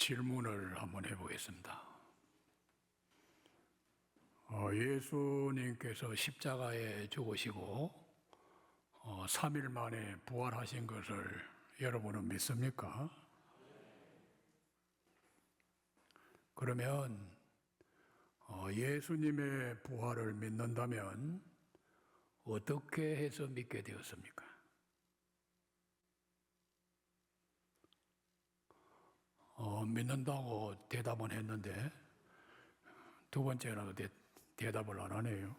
질문을 한번 해보겠습니다. 예수님께서 십자가에 죽으시고 3일 만에 부활하신 것을 여러분은 믿습니까? 그러면 예수님의 부활을 믿는다면 어떻게 해서 믿게 되었습니까? 믿는다고 대답은 했는데 두 번째는 대답을 안 하네요.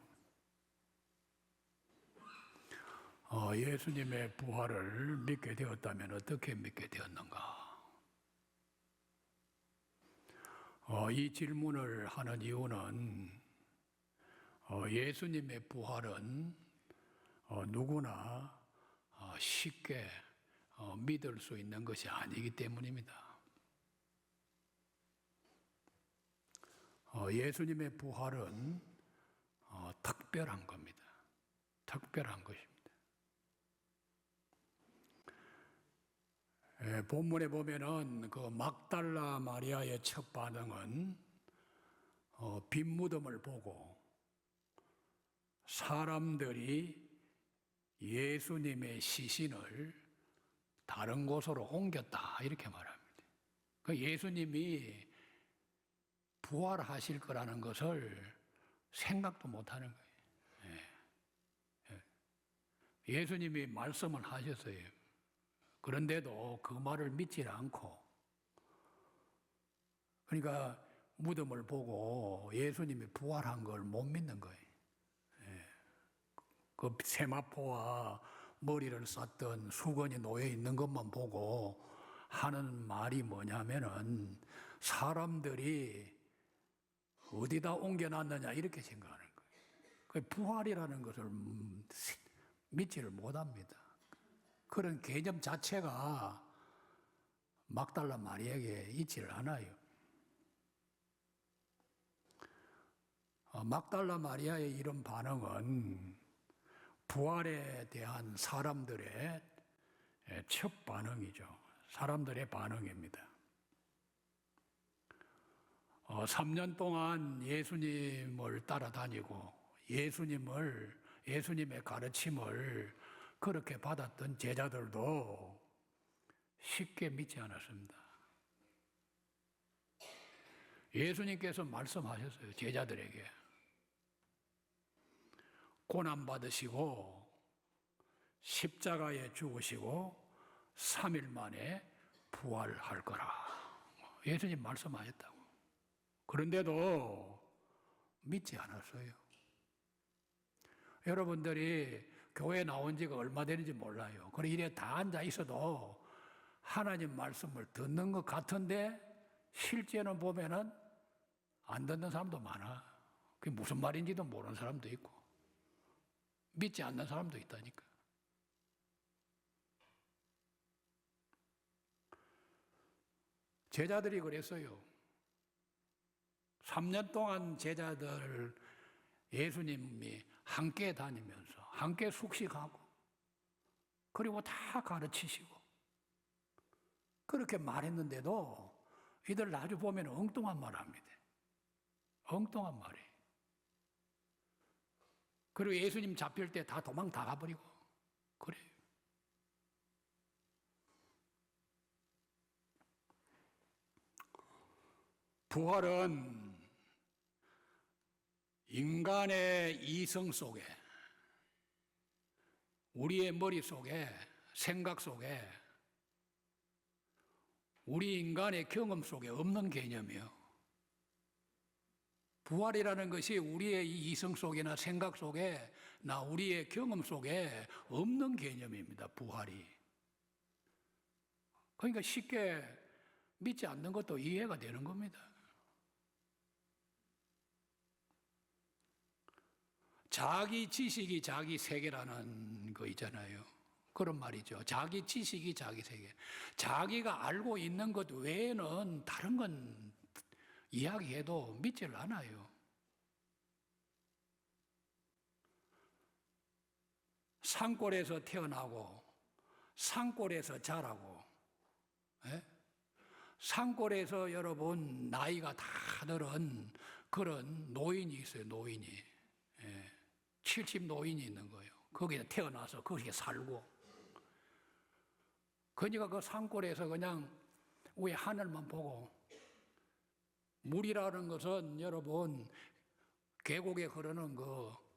예수님의 부활을 믿게 되었다면 어떻게 믿게 되었는가? 이 질문을 하는 이유는 예수님의 부활은 누구나 쉽게 믿을 수 있는 것이 아니기 때문입니다. 예수님의 부활은 특별한 겁니다. 특별한 것입니다. 본문에 보면은 그 막달라 마리아의 첫 반응은 빈 무덤을 보고 사람들이 예수님의 시신을 다른 곳으로 옮겼다 이렇게 말합니다. 그 예수님이 부활하실 거라는 것을 생각도 못하는 거예요. 예수님이 말씀을 하셨어요. 그런데도 그 말을 믿지 않고, 그러니까 무덤을 보고 예수님이 부활한 걸 못 믿는 거예요. 그 세마포와 머리를 쌌던 수건이 놓여 있는 것만 보고 하는 말이 뭐냐면은 사람들이 어디다 옮겨놨느냐 이렇게 생각하는 거예요. 그 부활이라는 것을 믿지를 못합니다. 그런 개념 자체가 막달라 마리아에게 있지를 않아요. 막달라 마리아의 이런 반응은 부활에 대한 사람들의 첫 반응이죠. 사람들의 반응입니다. 3년 동안 예수님을 따라다니고 예수님의 가르침을 그렇게 받았던 제자들도 쉽게 믿지 않았습니다. 예수님께서 말씀하셨어요. 제자들에게. 고난받으시고 십자가에 죽으시고 3일 만에 부활할 거라. 예수님 말씀하셨다고. 그런데도 믿지 않았어요. 여러분들이 교회 나온 지가 얼마 되는지 몰라요. 그래 이래 다 앉아 있어도 하나님 말씀을 듣는 것 같은데 실제는 보면은 안 듣는 사람도 많아. 그게 무슨 말인지도 모르는 사람도 있고 믿지 않는 사람도 있다니까. 제자들이 그랬어요. 3년 동안 제자들 예수님이 함께 다니면서 함께 숙식하고 그리고 다 가르치시고 그렇게 말했는데도 이들 나중에 보면 엉뚱한 말 합니다. 엉뚱한 말이에요. 그리고 예수님 잡힐 때 다 도망 다 가버리고 그래요. 부활은 인간의 이성 속에, 우리의 머릿속에, 생각 속에, 우리 인간의 경험 속에 없는 개념이에요. 부활이라는 것이 우리의 이성 속이나 생각 속에, 우리의 경험 속에 없는 개념입니다. 부활이. 그러니까 쉽게 믿지 않는 것도 이해가 되는 겁니다. 자기 지식이 자기 세계라는 거 있잖아요. 그런 말이죠. 자기 지식이 자기 세계. 자기가 알고 있는 것 외에는 다른 건 이야기해도 믿지를 않아요. 산골에서 태어나고 산골에서 자라고 산골에서 여러분 나이가 다 들은 그런 노인이 있어요. 노인이 70 노인이 있는 거예요. 거기에 태어나서 거기에 살고, 그러니까 그 산골에서 그냥 위에 하늘만 보고, 물이라는 것은 여러분 계곡에 흐르는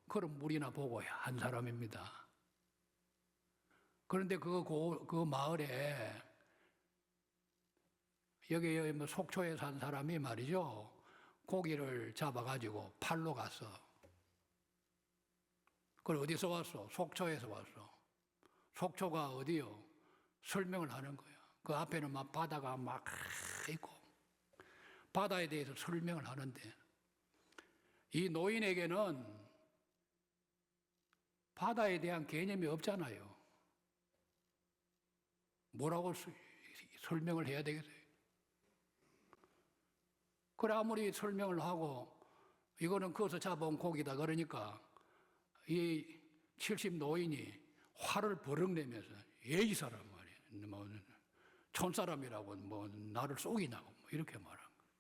그런 물이나 보고 한 사람입니다. 그런데 그 마을에 여기 뭐 속초에 산 사람이 말이죠, 고기를 잡아가지고 팔러 갔어. 그걸 어디서 왔어? 속초에서 왔어. 속초가 어디요? 설명을 하는 거야. 그 앞에는 막 바다가 막 있고 바다에 대해서 설명을 하는데, 이 노인에게는 바다에 대한 개념이 없잖아요. 뭐라고 설명을 해야 되겠어요? 그래, 아무리 설명을 하고 이거는 거기서 잡아온 고기다 그러니까 이 70 노인이 화를 버럭 내면서, 이 사람 말이야, 뭐 촌사람이라고 뭐 나를 속이냐고 뭐 이렇게 말한 거예요.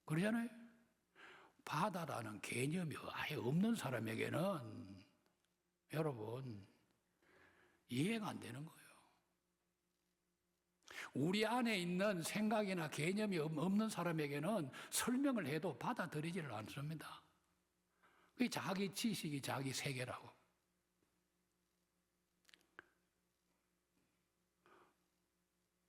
그러잖아요. 바다라는 개념이 아예 없는 사람에게는 여러분 이해가 안 되는 거예요. 우리 안에 있는 생각이나 개념이 없는 사람에게는 설명을 해도 받아들이지를 않습니다. 그게 자기 지식이 자기 세계라고.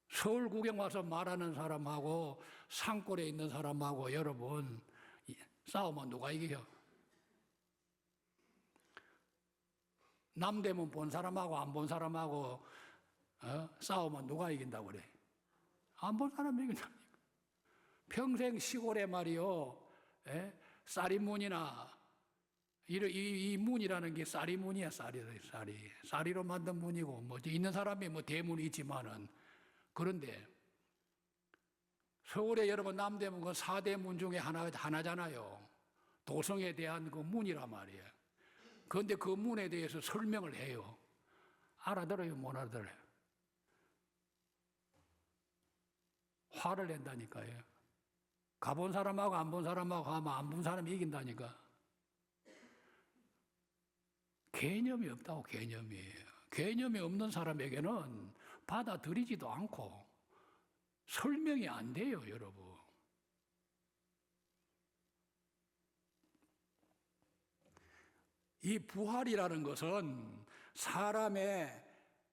서울 구경 와서 말하는 사람하고 산골에 있는 사람하고 여러분 싸우면 누가 이겨요? 남대문 본 사람하고 안 본 사람하고 싸우면 누가 이긴다고 그래? 안 본 사람이 이긴다니까. 평생 시골에 말이요, 쌀이문이나 이 문이라는 게 쌀이문이야. 쌀이로 만든 문이고, 뭐 있는 사람이 뭐 대문이 있지만은, 그런데 서울에 여러분 남대문 그 4대 문 중에 하나잖아요. 도성에 대한 그 문이란 말이에요. 그런데 그 문에 대해서 설명을 해요. 알아들어요, 못 알아들어요? 화를 낸다니까요. 가본 사람하고 안 본 사람하고 하면 안 본 사람이 이긴다니까. 개념이 없다고. 개념이 없는 사람에게는 받아들이지도 않고 설명이 안 돼요, 여러분. 이 부활이라는 것은 사람의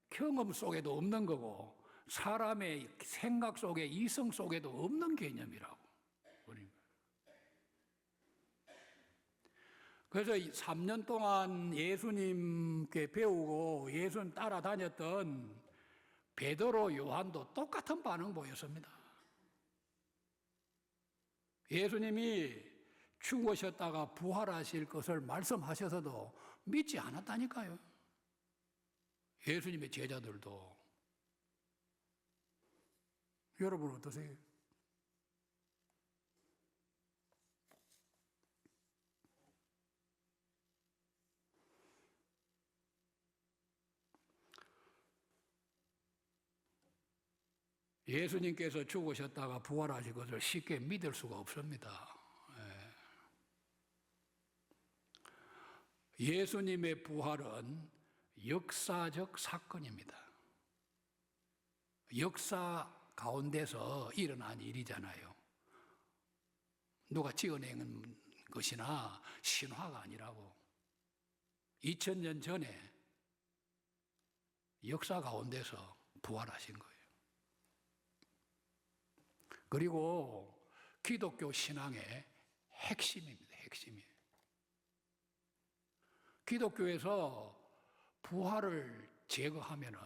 경험 속에도 없는 거고 사람의 생각 속에, 이성 속에도 없는 개념이라고. 그래서 3년 동안 예수님께 배우고 예수님 따라다녔던 베드로, 요한도 똑같은 반응 보였습니다. 예수님이 죽으셨다가 부활하실 것을 말씀하셔서도 믿지 않았다니까요. 예수님의 제자들도. 여러분 어떠세요? 예수님께서 죽으셨다가 부활하실 것을 쉽게 믿을 수가 없습니다. 예수님의 부활은 역사적 사건입니다. 역사 가운데서 일어난 일이잖아요. 누가 지어낸 것이나 신화가 아니라고. 2000년 전에 역사 가운데서 부활하신 거예요. 그리고 기독교 신앙의 핵심입니다. 핵심이에요. 기독교에서 부활을 제거하면은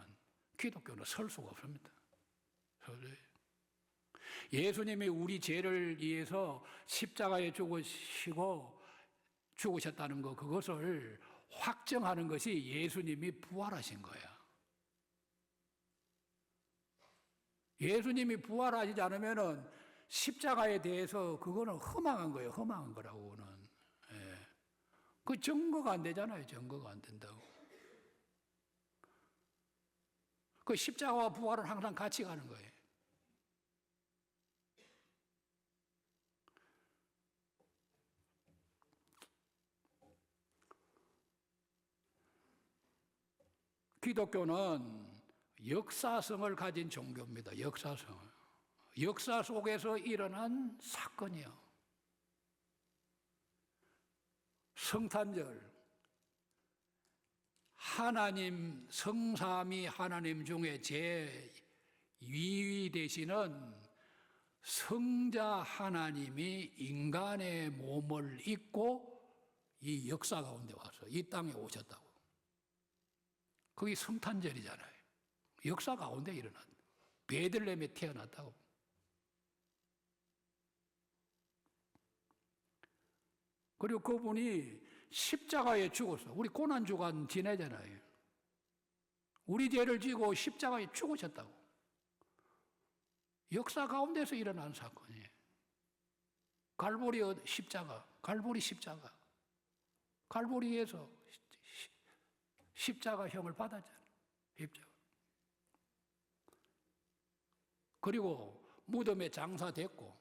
기독교는 설 수가 없습니다. 예수님이 우리 죄를 위해서 십자가에 죽으셨다는 것, 그것을 확정하는 것이 예수님이 부활하신 거야. 예수님이 부활하시지 않으면은 십자가에 대해서 그거는 허망한 거예요. 허망한 거라고. 그거는. 그 증거가 안 되잖아요. 증거가 안 된다고. 그 십자가와 부활은 항상 같이 가는 거예요. 기독교는 역사성을 가진 종교입니다. 역사성을. 역사 속에서 일어난 사건이요. 성탄절, 하나님, 성삼위 하나님 중에 제2위 되시는 성자 하나님이 인간의 몸을 입고 이 역사 가운데 와서 이 땅에 오셨다고. 그게 성탄절이잖아요. 역사 가운데 일어난 베들레헴에 태어났다고. 그리고 그분이 십자가에 죽었어. 우리 고난주간 지내잖아요. 우리 죄를 지고 십자가에 죽으셨다고. 역사 가운데서 일어난 사건이에요. 갈보리 십자가, 갈보리 십자가. 갈보리에서 십자가형을 받았잖아요. 십자가. 그리고 무덤에 장사됐고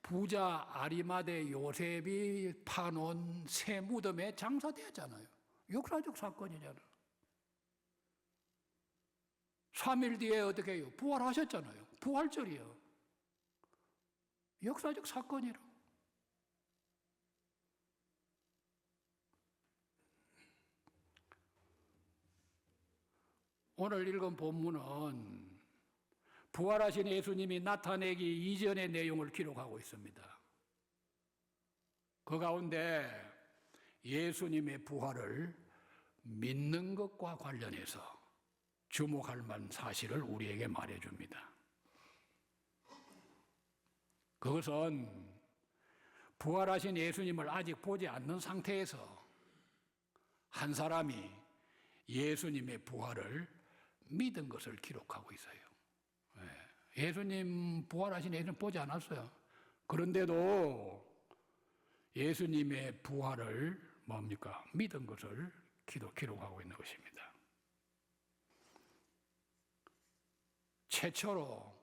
부자 아리마대 요셉이 파놓은 새 무덤에 장사되었잖아요. 역사적 사건이잖아요. 3일 뒤에 어떻게 해요? 부활하셨잖아요. 부활절이요. 역사적 사건이라. 오늘 읽은 본문은 부활하신 예수님이 나타내기 이전의 내용을 기록하고 있습니다. 그 가운데 예수님의 부활을 믿는 것과 관련해서 주목할 만한 사실을 우리에게 말해줍니다. 그것은 부활하신 예수님을 아직 보지 않는 상태에서 한 사람이 예수님의 부활을 믿은 것을 기록하고 있어요. 예수님 부활하신 예수님 보지 않았어요. 그런데도 예수님의 부활을 뭡니까? 믿은 것을 기록하고 있는 것입니다. 최초로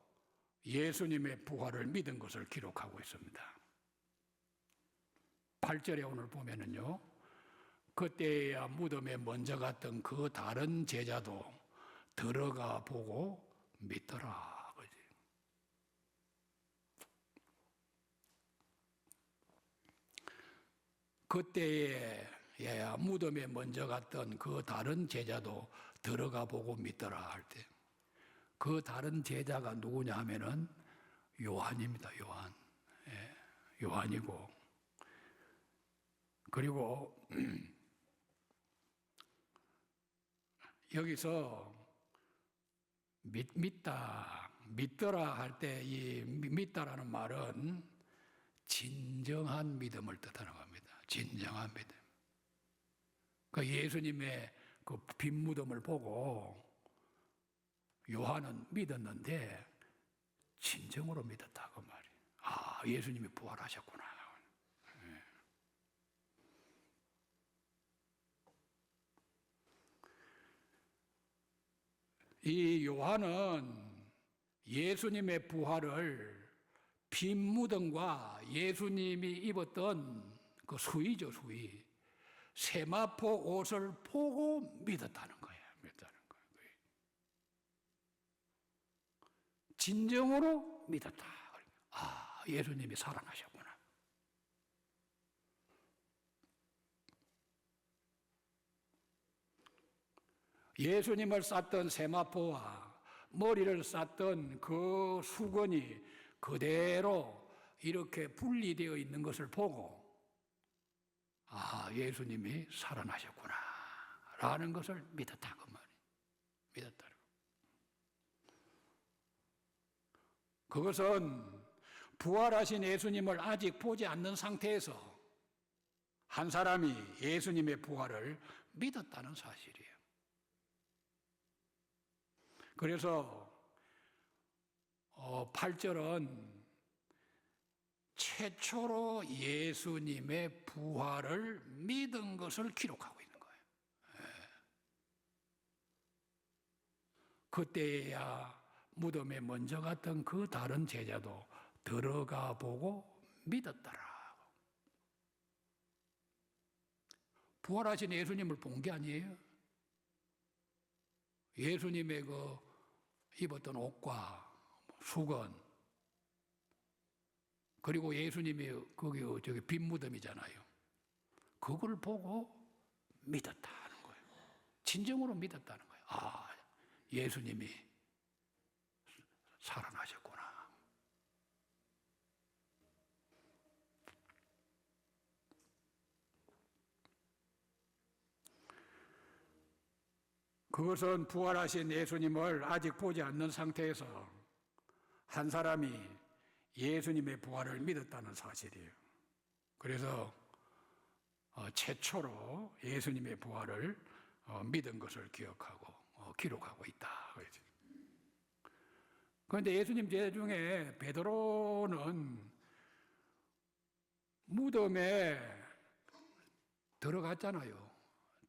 예수님의 부활을 믿은 것을 기록하고 있습니다. 8절에 오늘 보면은요, 그때야 무덤에 먼저 갔던 그 다른 제자도 들어가 보고 믿더라. 그때야 무덤에 먼저 갔던 그 다른 제자도 들어가 보고 믿더라 할 때, 그 다른 제자가 누구냐 하면은 요한입니다. 요한. 요한이고, 그리고 여기서 믿더라 할 때 이 믿다라는 말은 진정한 믿음을 뜻하는 겁니다. 진정한 믿음. 그 예수님의 그 빈 무덤을 보고 요한은 믿었는데 진정으로 믿었다 그 말이에요. 아, 예수님이 부활하셨구나. 이 요한은 예수님의 부활을 빈 무덤과 예수님이 입었던 그 수의죠, 수의. 세마포 옷을 보고 믿었다는 거예요. 믿었다는 거예요. 진정으로 믿었다. 아, 예수님이 살아나셨구나. 예수님을 쌌던 세마포와 머리를 쌌던 그 수건이 그대로 이렇게 분리되어 있는 것을 보고 아, 예수님이 살아나셨구나 라는 것을 믿었다 그 말이에요. 믿었다. 그것은 부활하신 예수님을 아직 보지 않는 상태에서 한 사람이 예수님의 부활을 믿었다는 사실이에요. 그래서 8절은 최초로 예수님의 부활을 믿은 것을 기록하고 있는 거예요. 그때야 무덤에 먼저 갔던 그 다른 제자도 들어가 보고 믿었더라. 부활하신 예수님을 본 게 아니에요. 예수님의 그 입었던 옷과 수건, 그리고 예수님이 거기 저기 빈 무덤이잖아요. 그걸 보고 믿었다는 거예요. 진정으로 믿었다는 거예요. 아, 예수님이 살아나셨구나. 그것은 부활하신 예수님을 아직 보지 않는 상태에서 한 사람이 예수님의 부활을 믿었다는 사실이에요. 그래서 최초로 예수님의 부활을 믿은 것을 기억하고 기록하고 있다. 그런데 예수님 제자 중에 베드로는 무덤에 들어갔잖아요.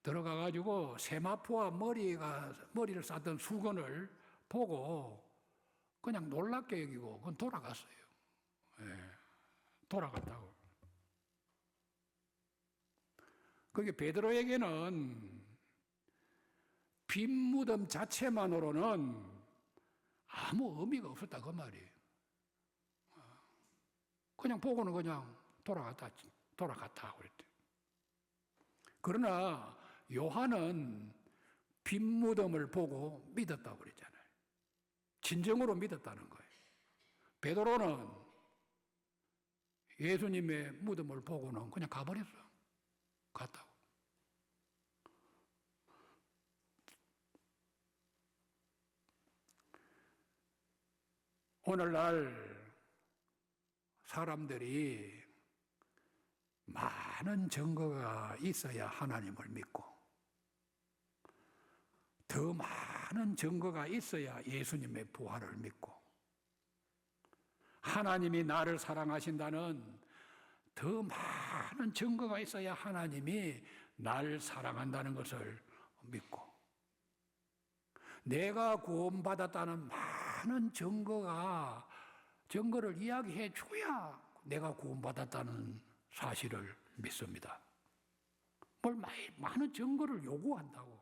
들어가가지고 세마포와 머리를 쌌던 수건을 보고 그냥 놀랍게 여기고 그건 돌아갔어요. 예, 돌아갔다고. 그게 베드로에게는 빈 무덤 자체만으로는 아무 의미가 없었다 그 말이에요. 그냥 보고는 그냥 돌아갔다 그랬대. 그러나 요한은 빈 무덤을 보고 믿었다고 그랬잖아요. 진정으로 믿었다는 거예요. 베드로는 예수님의 무덤을 보고는 그냥 가버렸어. 갔다고. 오늘날 사람들이 많은 증거가 있어야 하나님을 믿고 더 많은 증거가 있어야 예수님의 부활을 믿고 하나님이 나를 사랑하신다는 더 많은 증거가 있어야 하나님이 나를 사랑한다는 것을 믿고 내가 구원받았다는 많은 증거를 이야기해 줘야 내가 구원받았다는 사실을 믿습니다. 뭘 많은 증거를 요구한다고.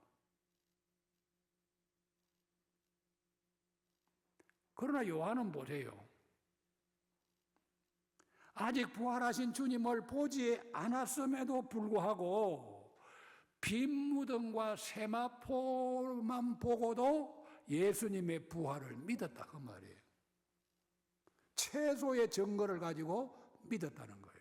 그러나 요한은 보세요. 아직 부활하신 주님을 보지 않았음에도 불구하고 빈 무덤과 세마포만 보고도 예수님의 부활을 믿었다 그 말이에요. 최소의 증거를 가지고 믿었다는 거예요.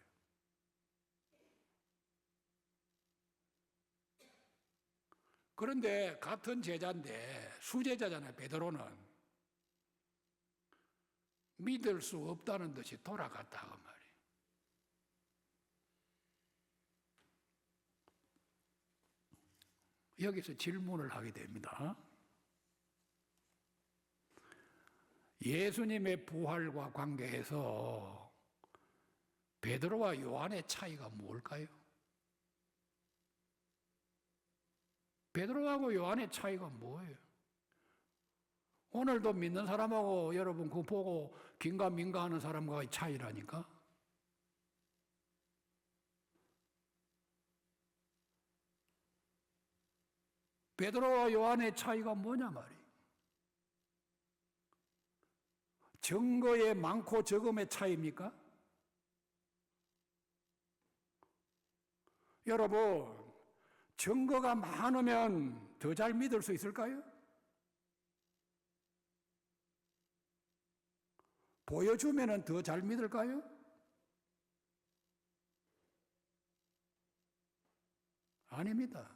그런데 같은 제자인데 수제자잖아요. 베드로는 믿을 수 없다는 듯이 돌아갔다 그 말이에요. 여기서 질문을 하게 됩니다. 예수님의 부활과 관계해서 베드로와 요한의 차이가 뭘까요? 베드로하고 요한의 차이가 뭐예요? 오늘도 믿는 사람하고 여러분 그거 보고 긴가민가 하는 사람과의 차이라니까? 베드로와 요한의 차이가 뭐냐 말이에요. 증거의 많고 적음의 차이입니까? 여러분, 증거가 많으면 더 잘 믿을 수 있을까요? 보여주면 더 잘 믿을까요? 아닙니다.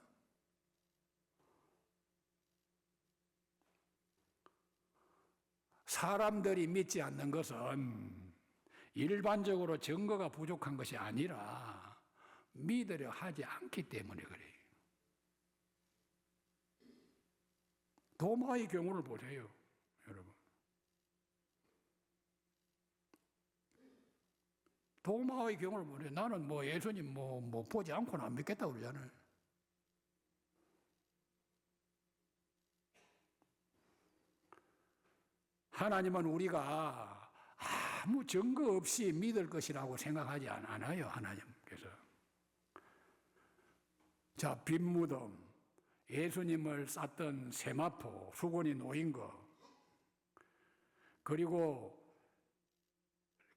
사람들이 믿지 않는 것은 일반적으로 증거가 부족한 것이 아니라 믿으려 하지 않기 때문에 그래요. 도마의 경우를 보세요, 여러분. 도마의 경우를 보세요. 나는 뭐 예수님 뭐 보지 않고는 안 믿겠다고 그러잖아요. 하나님은 우리가 아무 증거 없이 믿을 것이라고 생각하지 않아요, 하나님께서. 자, 빈 무덤, 예수님을 쌌던 세마포, 수건이 놓인 거, 그리고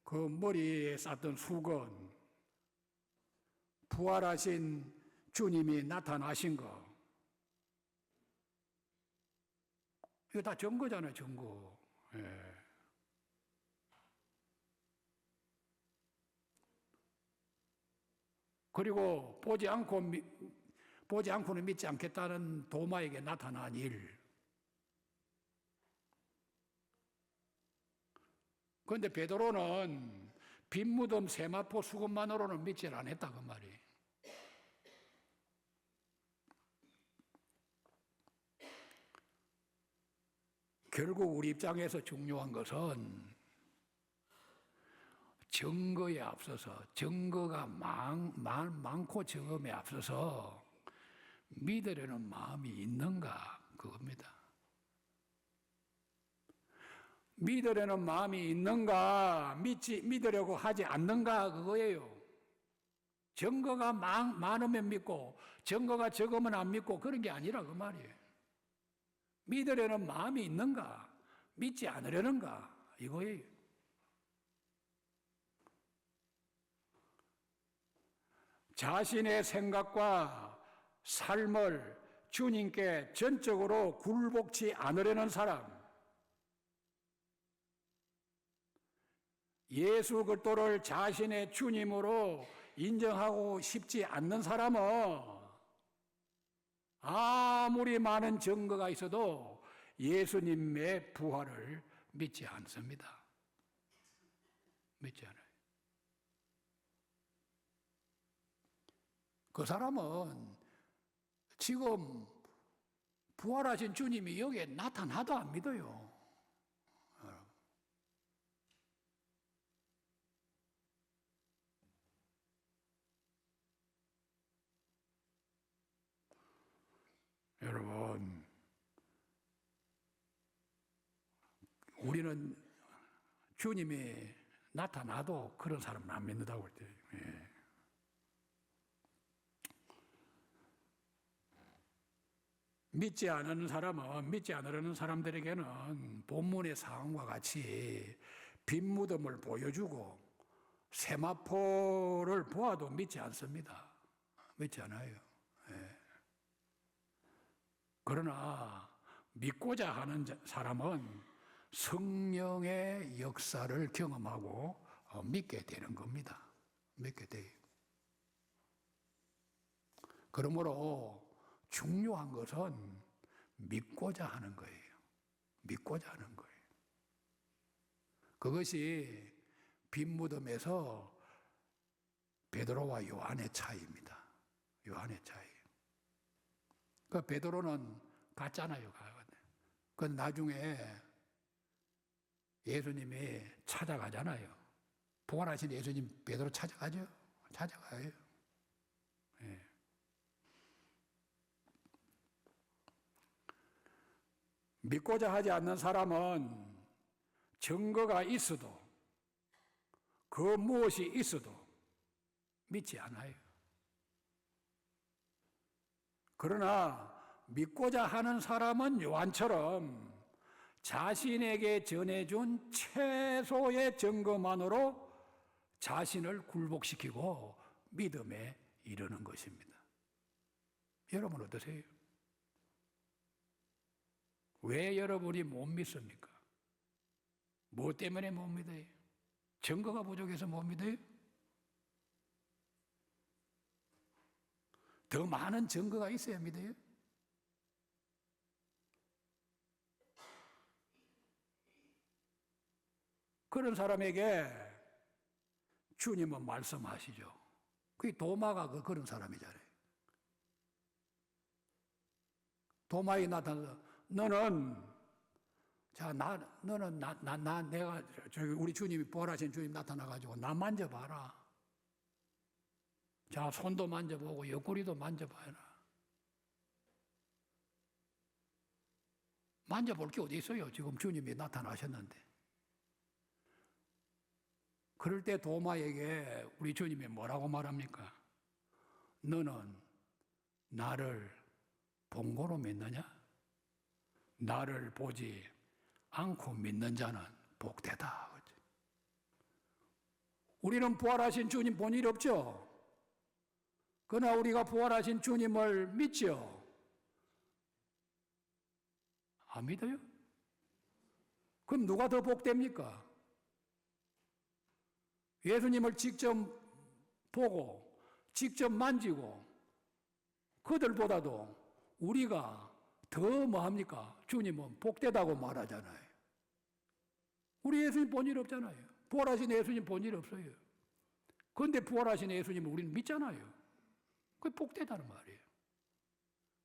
그 머리에 쌌던 수건, 부활하신 주님이 나타나신 거, 이거 다 증거잖아요, 증거. 예. 그리고 보지 않고는 믿지 않겠다는 도마에게 나타난 일. 그런데 베드로는 빈무덤 세마포 수건만으로는 믿질 않았다 그 말이에요. 결국 우리 입장에서 중요한 것은 증거에 앞서서, 증거가 많고 적음에 앞서서 믿으려는 마음이 있는가 그겁니다. 믿으려는 마음이 있는가, 믿으려고 하지 않는가 그거예요. 증거가 많으면 믿고 증거가 적으면 안 믿고 그런 게 아니라 그 말이에요. 믿으려는 마음이 있는가, 믿지 않으려는가 이거예요. 자신의 생각과 삶을 주님께 전적으로 굴복치 않으려는 사람, 예수 그리스도를 자신의 주님으로 인정하고 싶지 않는 사람은 아무리 많은 증거가 있어도 예수님의 부활을 믿지 않습니다. 믿지 않아요. 그 사람은 지금 부활하신 주님이 여기에 나타나도 안 믿어요. 여러분, 우리는 주님이 나타나도 그런 사람은 안 믿는다고 할 때. 예. 믿지 않는 사람은, 믿지 않으려는 사람들에게는 본문의 상황과 같이 빈무덤을 보여주고 세마포를 보아도 믿지 않습니다. 믿지 않아요. 예. 그러나 믿고자 하는 사람은 성령의 역사를 경험하고 믿게 되는 겁니다. 믿게 돼요. 그러므로 중요한 것은 믿고자 하는 거예요. 믿고자 하는 거예요. 그것이 빈무덤에서 베드로와 요한의 차이입니다. 요한의 차이. 그 베드로는 갔잖아요. 그 나중에 예수님이 찾아가잖아요. 부활하신 예수님 베드로 찾아가죠. 찾아가요. 예. 믿고자 하지 않는 사람은 증거가 있어도 그 무엇이 있어도 믿지 않아요. 그러나 믿고자 하는 사람은 요한처럼 자신에게 전해준 최소의 증거만으로 자신을 굴복시키고 믿음에 이르는 것입니다. 여러분 어떠세요? 왜 여러분이 못 믿습니까? 뭐 때문에 못 믿어요? 증거가 부족해서 못 믿어요? 더 많은 증거가 있어야 믿어요? 그런 사람에게 주님은 말씀하시죠. 그게 도마가 그런 사람이잖아요. 도마에 나타나서 너는 내가 우리 주님이 부활하신 주님 나타나가지고 나 만져봐라. 자, 손도 만져보고 옆구리도 만져봐라. 만져볼 게 어디 있어요? 지금 주님이 나타나셨는데. 그럴 때 도마에게 우리 주님이 뭐라고 말합니까? 너는 나를 본고로 믿느냐? 나를 보지 않고 믿는 자는 복되다. 우리는 부활하신 주님 본 일 없죠? 그러나 우리가 부활하신 주님을 믿죠? 안 믿어요? 그럼 누가 더 복됩니까? 예수님을 직접 보고 직접 만지고 그들보다도 우리가 더 뭐합니까? 주님은 복되다고 말하잖아요. 우리 예수님 본 일 없잖아요. 부활하신 예수님 본 일 없어요. 그런데 부활하신 예수님을 우리는 믿잖아요. 그게 복되다는 말이에요.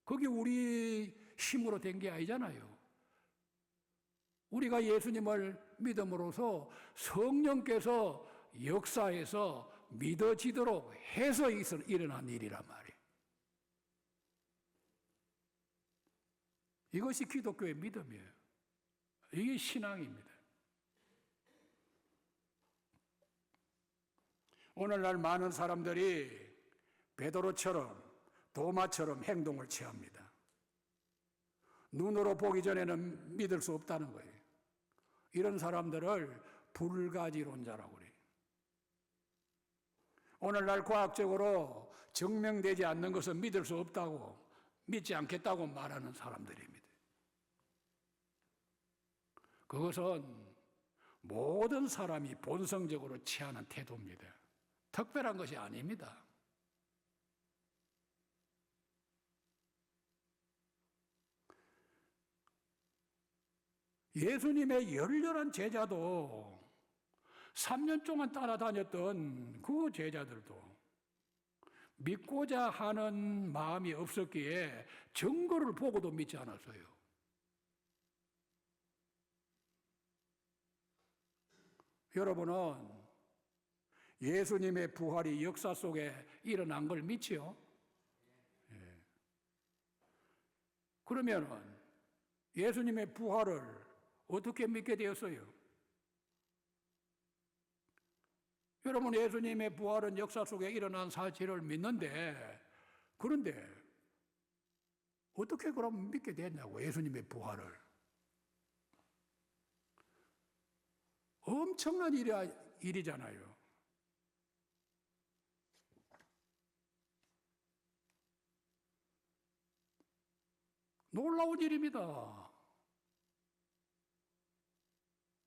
그게 우리 힘으로 된 게 아니잖아요. 우리가 예수님을 믿음으로써 성령께서 역사에서 믿어지도록 해서 일어난 일이란 말이에요. 이것이 기독교의 믿음이에요. 이게 신앙입니다. 오늘날 많은 사람들이 베드로처럼 도마처럼 행동을 취합니다. 눈으로 보기 전에는 믿을 수 없다는 거예요. 이런 사람들을 불가지론자라고 그래요. 오늘날 과학적으로 증명되지 않는 것은 믿을 수 없다고, 믿지 않겠다고 말하는 사람들입니다. 그것은 모든 사람이 본성적으로 취하는 태도입니다. 특별한 것이 아닙니다. 예수님의 열렬한 제자도 3년 동안 따라다녔던 그 제자들도 믿고자 하는 마음이 없었기에 증거를 보고도 믿지 않았어요. 여러분은 예수님의 부활이 역사 속에 일어난 걸 믿지요? 예. 그러면 예수님의 부활을 어떻게 믿게 되었어요? 여러분, 예수님의 부활은 역사 속에 일어난 사실을 믿는데, 그런데 어떻게 그럼 믿게 됐냐고, 예수님의 부활을. 엄청난 일이잖아요. 놀라운 일입니다.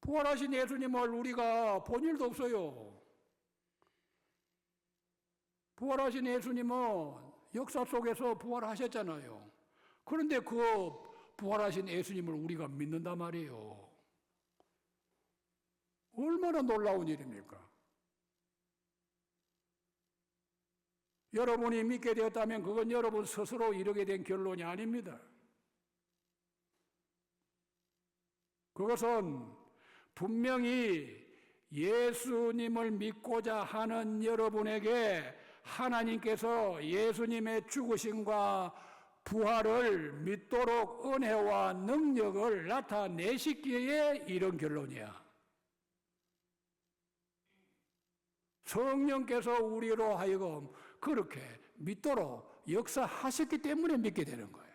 부활하신 예수님을 우리가 본 일도 없어요. 부활하신 예수님은 역사 속에서 부활하셨잖아요. 그런데 그 부활하신 예수님을 우리가 믿는단 말이에요. 얼마나 놀라운 일입니까? 여러분이 믿게 되었다면 그건 여러분 스스로 이르게 된 결론이 아닙니다. 그것은 분명히 예수님을 믿고자 하는 여러분에게 하나님께서 예수님의 죽으심과 부활을 믿도록 은혜와 능력을 나타내시기에 이런 결론이야. 성령께서 우리로 하여금 그렇게 믿도록 역사하셨기 때문에 믿게 되는 거예요.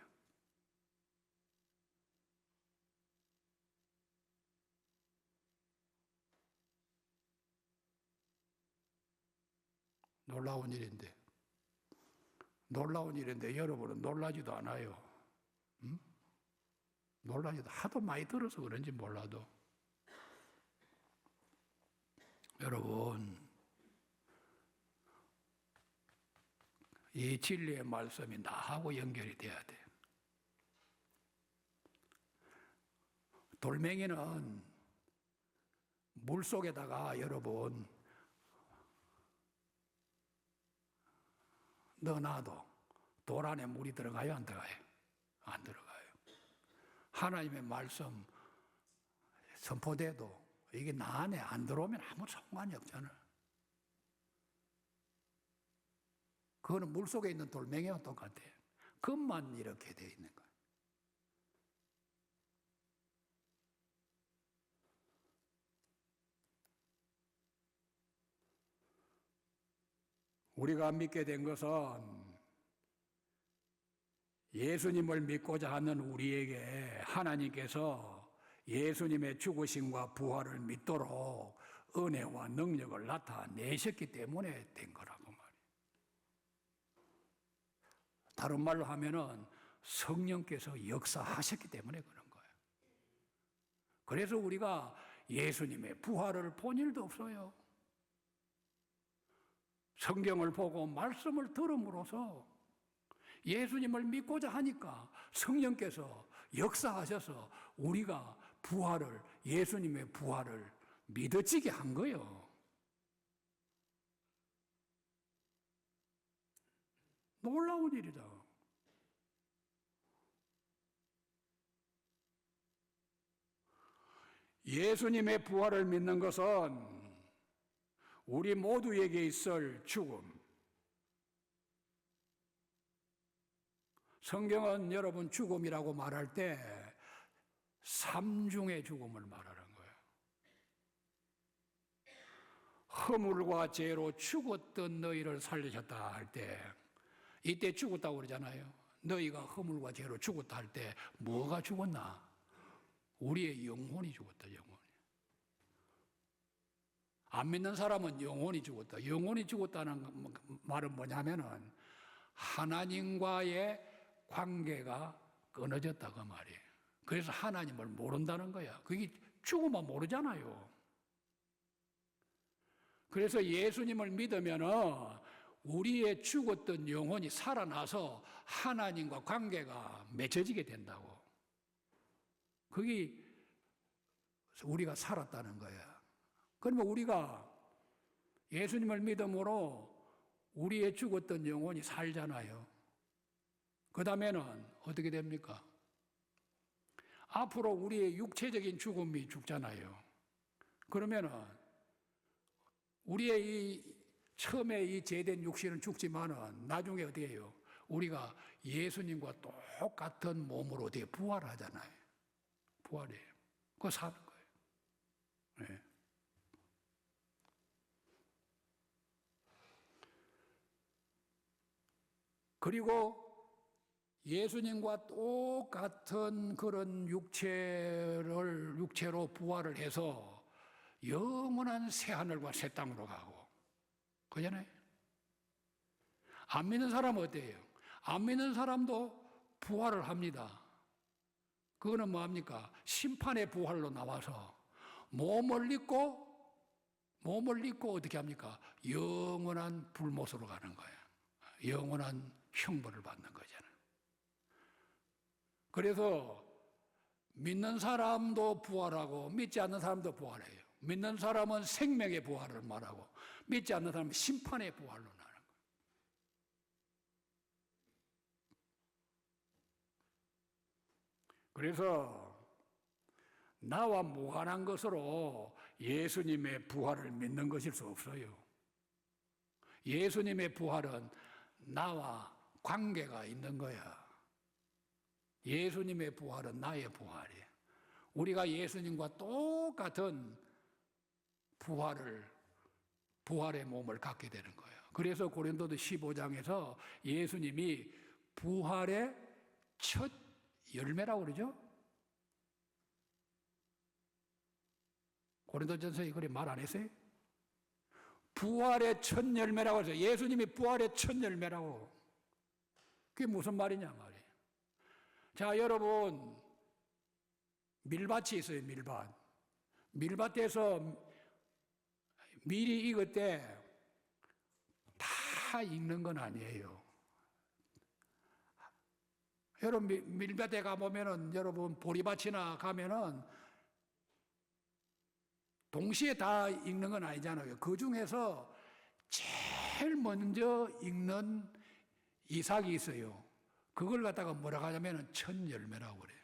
놀라운 일인데 여러분은 놀라지도 않아요. 응? 놀라지도 하도 많이 들어서 그런지 몰라도. 여러분, 이 진리의 말씀이 나하고 연결이 돼야 돼. 돌멩이는 물속에다가 여러분 넣어놔도 돌 안에 물이 들어가요? 안 들어가요? 안 들어가요. 하나님의 말씀 선포돼도 이게 나 안에 안 들어오면 아무 상관이 없잖아. 그거는 물속에 있는 돌멩이와 똑같아. 그것만 이렇게 되어 있는 거야. 우리가 믿게 된 것은 예수님을 믿고자 하는 우리에게 하나님께서 예수님의 죽으심과 부활을 믿도록 은혜와 능력을 나타내셨기 때문에 된 거라고 말이에요. 다른 말로 하면은 성령께서 역사하셨기 때문에 그런 거예요. 그래서 우리가 예수님의 부활을 본 일도 없어요. 성경을 보고 말씀을 들음으로써 예수님을 믿고자 하니까 성령께서 역사하셔서 우리가 부활을, 예수님의 부활을 믿어지게 한 거예요. 놀라운 일이다. 예수님의 부활을 믿는 것은 우리 모두에게 있을 죽음. 성경은 여러분 죽음이라고 말할 때 삼중의 죽음을 말하는 거예요. 허물과 죄로 죽었던 너희를 살리셨다 할 때, 이때 죽었다고 그러잖아요. 너희가 허물과 죄로 죽었다 할 때 뭐가 죽었나? 우리의 영혼이 죽었다. 영혼이. 안 믿는 사람은 영혼이 죽었다. 영혼이 죽었다는 말은 뭐냐면은 하나님과의 관계가 끊어졌다 그 말이에요. 그래서 하나님을 모른다는 거야. 그게 죽으면 모르잖아요. 그래서 예수님을 믿으면은 우리의 죽었던 영혼이 살아나서 하나님과 관계가 맺어지게 된다고. 그게 우리가 살았다는 거야. 그러면 우리가 예수님을 믿음으로 우리의 죽었던 영혼이 살잖아요. 그 다음에는 어떻게 됩니까? 앞으로 우리의 육체적인 죽음이 죽잖아요. 그러면은 우리의 이 처음에 이 제된 육신은 죽지만은 나중에 어떻게 해요? 우리가 예수님과 똑같은 몸으로 어떻게 부활하잖아요. 부활이에요. 그거 사는 거예요. 네. 그리고 예수님과 똑같은 그런 육체로 부활을 해서 영원한 새하늘과 새 땅으로 가고. 그잖아요. 안 믿는 사람은 어때요? 안 믿는 사람도 부활을 합니다. 그거는 뭐합니까? 심판의 부활로 나와서 몸을 입고 어떻게 합니까? 영원한 불못으로 가는 거예요. 영원한 형벌을 받는 거잖아요. 그래서 믿는 사람도 부활하고 믿지 않는 사람도 부활해요. 믿는 사람은 생명의 부활을 말하고 믿지 않는 사람은 심판의 부활로 나는 거예요. 그래서 나와 무관한 것으로 예수님의 부활을 믿는 것일 수 없어요. 예수님의 부활은 나와 관계가 있는 거야. 예수님의 부활은 나의 부활이에요. 우리가 예수님과 똑같은 부활의 몸을 갖게 되는 거예요. 그래서 고린도서 15장에서 예수님이 부활의 첫 열매라고 그러죠? 고린도전서에 그래 말 안 했어요? 부활의 첫 열매라고 해서 예수님이 부활의 첫 열매라고. 그게 무슨 말이냐 말이에요. 자, 여러분 밀밭이 있어요. 밀밭에서 밀이 익을 때 다 익는 건 아니에요. 여러분 밀밭에 가보면은 여러분 보리밭이나 가면은 동시에 다 익는 건 아니잖아요. 그 중에서 제일 먼저 익는 이삭이 있어요. 그걸 갖다가 뭐라고 하냐면 첫 열매라고 그래요.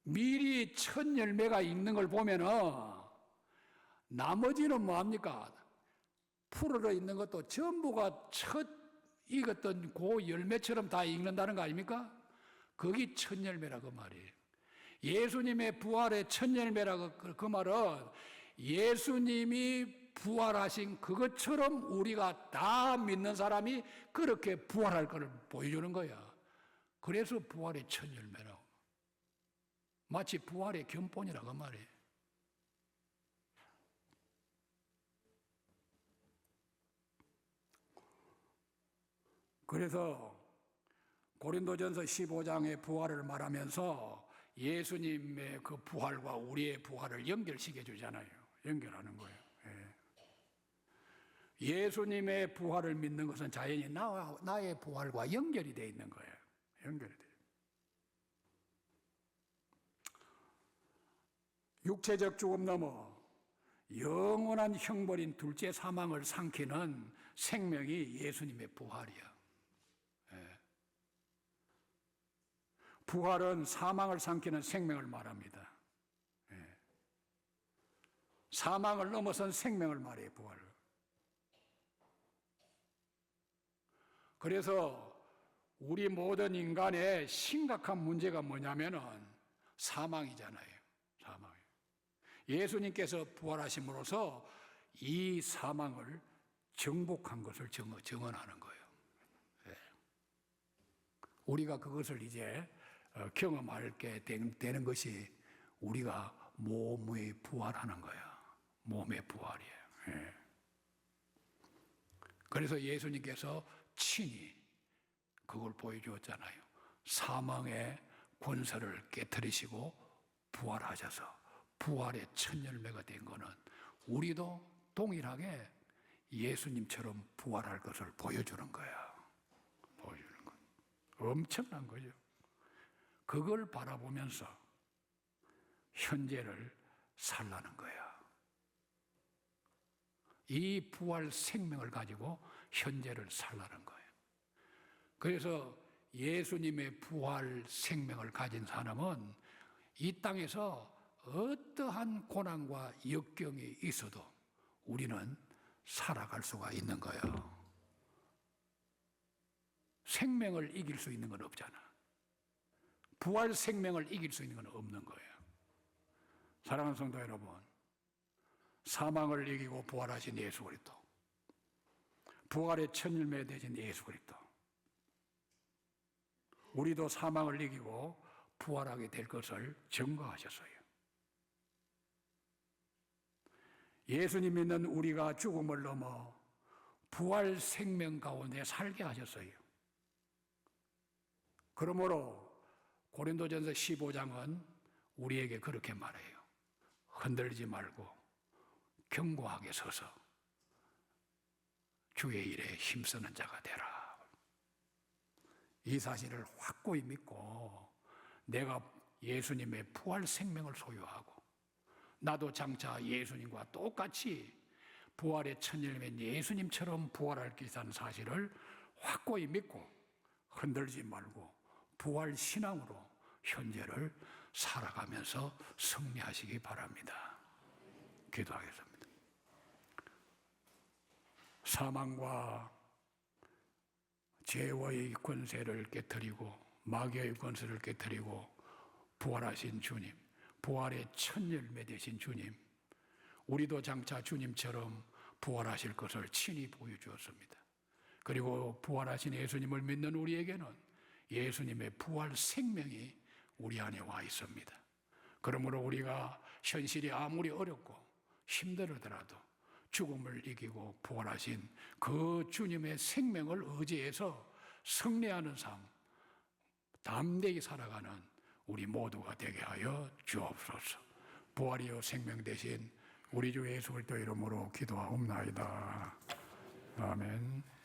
밀이 첫 열매가 익는 걸 보면은 나머지는 뭐합니까? 푸르러 있는 것도 전부가 첫 익었던 그 열매처럼 다 익는다는 거 아닙니까? 그게 첫 열매라고 말이에요. 예수님의 부활의 첫 열매라고 그 말은 예수님이 부활하신 그것처럼 우리가 다 믿는 사람이 그렇게 부활할 것을 보여주는 거야. 그래서 부활의 첫 열매라고. 마치 부활의 견본이라고 말이에요. 그래서 고린도전서 15장의 부활을 말하면서 예수님의 그 부활과 우리의 부활을 연결시켜 주잖아요. 연결하는 거예요. 예수님의 부활을 믿는 것은 자연히 나의 부활과 연결이 되어 있는 거예요. 연결이 돼요. 육체적 죽음 넘어 영원한 형벌인 둘째 사망을 삼키는 생명이 예수님의 부활이야. 부활은 사망을 삼키는 생명을 말합니다. 사망을 넘어선 생명을 말해요, 부활을. 그래서 우리 모든 인간의 심각한 문제가 뭐냐면은 사망이잖아요. 사망. 예수님께서 부활하심으로써 이 사망을 정복한 것을 증언하는 거예요. 우리가 그것을 이제 경험하게 되는 것이 우리가 몸의 부활하는 거야. 몸의 부활이에요. 그래서 예수님께서 친히 그걸 보여주었잖아요. 사망의 권세를 깨뜨리시고 부활하셔서 부활의 첫 열매가 된 거는 우리도 동일하게 예수님처럼 부활할 것을 보여주는 거야. 보여주는 거. 엄청난 거죠. 그걸 바라보면서 현재를 살라는 거야. 이 부활 생명을 가지고 현재를 살라는 거예요. 그래서 예수님의 부활 생명을 가진 사람은 이 땅에서 어떠한 고난과 역경이 있어도 우리는 살아갈 수가 있는 거예요. 생명을 이길 수 있는 건 없잖아. 부활 생명을 이길 수 있는 건 없는 거예요. 사랑하는 성도 여러분, 사망을 이기고 부활하신 예수 그리스도, 부활의 첫 열매 되신 예수 그리스도, 우리도 사망을 이기고 부활하게 될 것을 증거하셨어요. 예수님 믿는 우리가 죽음을 넘어 부활 생명 가운데 살게 하셨어요. 그러므로 고린도전서 15장은 우리에게 그렇게 말해요. 흔들리지 말고 견고하게 서서 주의 일에 힘쓰는 자가 되라. 이 사실을 확고히 믿고 내가 예수님의 부활 생명을 소유하고 나도 장차 예수님과 똑같이 부활의 첫 열매인 예수님처럼 부활할 것이라는 사실을 확고히 믿고 흔들지 말고 부활 신앙으로 현재를 살아가면서 승리하시기 바랍니다. 기도하겠습니다. 사망과 죄와의 권세를 깨뜨리고 마귀의 권세를 깨뜨리고 부활하신 주님, 부활의 첫 열매 되신 주님, 우리도 장차 주님처럼 부활하실 것을 친히 보여주었습니다. 그리고 부활하신 예수님을 믿는 우리에게는 예수님의 부활 생명이 우리 안에 와 있습니다. 그러므로 우리가 현실이 아무리 어렵고 힘들더라도 죽음을 이기고 부활하신 그 주님의 생명을 의지해서 승리하는 삶, 담대히 살아가는 우리 모두가 되게 하여 주옵소서. 부활이요 생명 되신 우리 주 예수 그리스도 이름으로 기도하옵나이다. 아멘.